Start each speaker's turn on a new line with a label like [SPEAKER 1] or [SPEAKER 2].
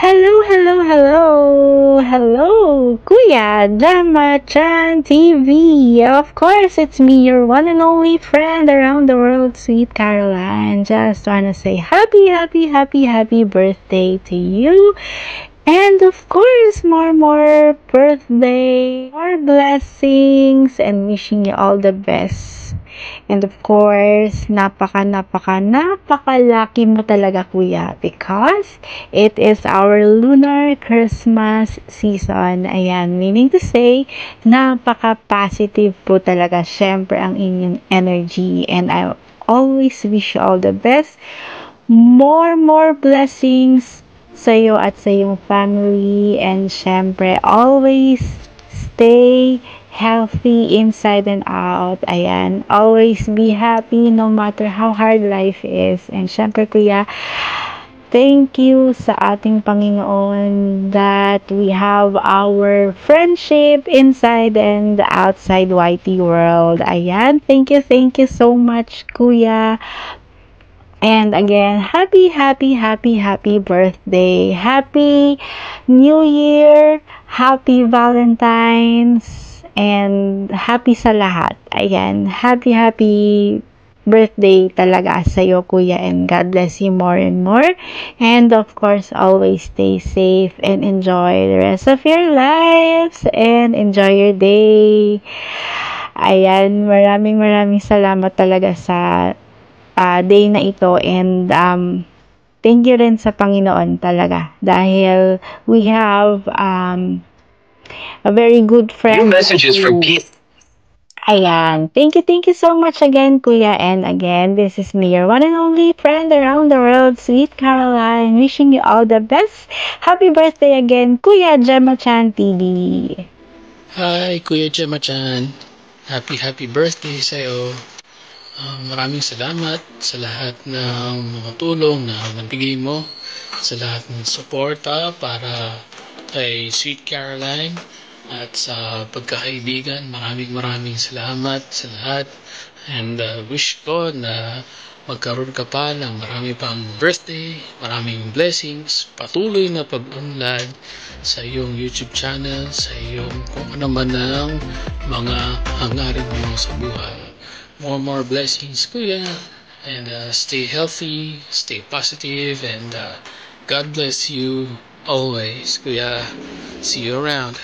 [SPEAKER 1] Hello, hello, hello! Hello, Kuya Dama-chan TV! Of course, it's me, your one and only friend around the world, Sweet Caroline. Just wanna say happy, happy, happy, happy birthday to you. And of course, more birthday, more blessings, and wishing you all the best. And of course, napaka-lucky mo talaga, kuya, because it is our lunar Christmas season. Ayan, meaning to say, napaka-positive po talaga, syempre, ang inyong energy. And I always wish you all the best. More blessings sa'yo at sa iyong family, and syempre always stay healthy inside and out. Ayan, always be happy no matter how hard life is. And syempre, kuya, thank you sa ating Panginoon that we have our friendship inside and outside YT world. Ayan, thank you so much, kuya. And again, happy birthday. Happy New Year. Happy Valentine's. And happy sa lahat. Ayan, happy birthday talaga sa'yo, kuya. And God bless you more and more. And of course, always stay safe and enjoy the rest of your lives. And enjoy your day. Ayan, maraming salamat talaga sa day na ito, and thank you rin sa Panginoon talaga dahil we have a very good friend.
[SPEAKER 2] New messages from Pete.
[SPEAKER 1] Ayan, thank you so much again, kuya. And again, this is me, your one and only friend around the world, Sweet Caroline, wishing you all the best. Happy birthday again, Kuya Gemma-chan TV.
[SPEAKER 3] Hi, Kuya Gemma-chan. Happy birthday sa'yo. Maraming salamat sa lahat ng mga tulong na nabigay mo, sa lahat ng suporta para kay Sweet Caroline, at sa pagkakaibigan. Maraming salamat sa lahat, and wish ko na magkaroon ka pa ng marami pang birthday, maraming blessings, patuloy na pag-unlad sa iyong YouTube channel, sa iyong kung ano man ang mga hangarin mo sa buhay. More blessings, kuya, and stay healthy, stay positive, and God bless you always, kuya. See you around.